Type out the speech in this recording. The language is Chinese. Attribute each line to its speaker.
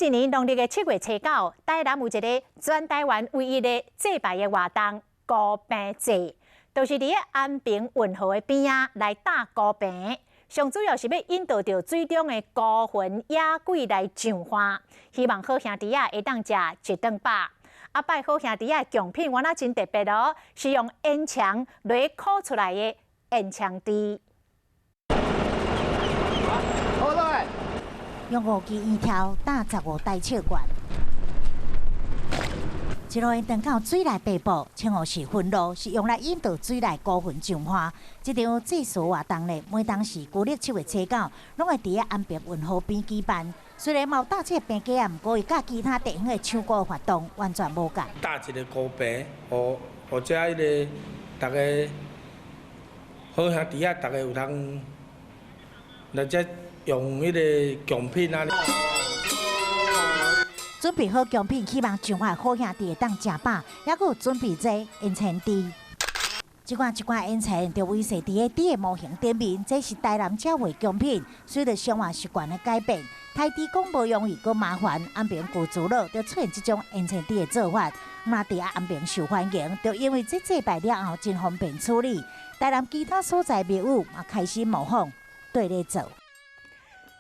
Speaker 1: 一年农历的7月初9，台南有一个全台湾唯一的祭拜的活动——孤病祭，就是伫个安平运河的边仔来打孤病。上主要是要引导着水中的孤魂野鬼来上花，希望好兄弟会当食一顿饱。拜好兄弟的贡品原来真特别哦，是用烟肠来烤出来的烟肠猪。
Speaker 2: 用5支烟条打15台笑管，一路登到水内北部，称呼是分路，是用来引导水内孤魂上花。这场祭祀活动呢，每当是旧历7月初9，拢会伫安平运河边举办。虽然冇搭这病假，毋过伊甲其他地方的唱歌活动完全无共。
Speaker 3: 搭一个孤病，或者迄个大家好兄弟大家有通来这用迄个贡品啊。
Speaker 2: 准备好贡品，希望上海好兄弟会当食饱，还佫有准备这烟肠猪。一罐烟肠就围设伫个猪的模型顶面，这是台南鸟类贡品。随着生活习惯的改变，台猪讲无容易，佫麻烦，安平古厝乐就出现这种烟肠猪的做法。嘛，伫安平受欢迎，就因为这祭拜了后真方便处理。台南其他所在庙宇嘛开始模仿，对咧做。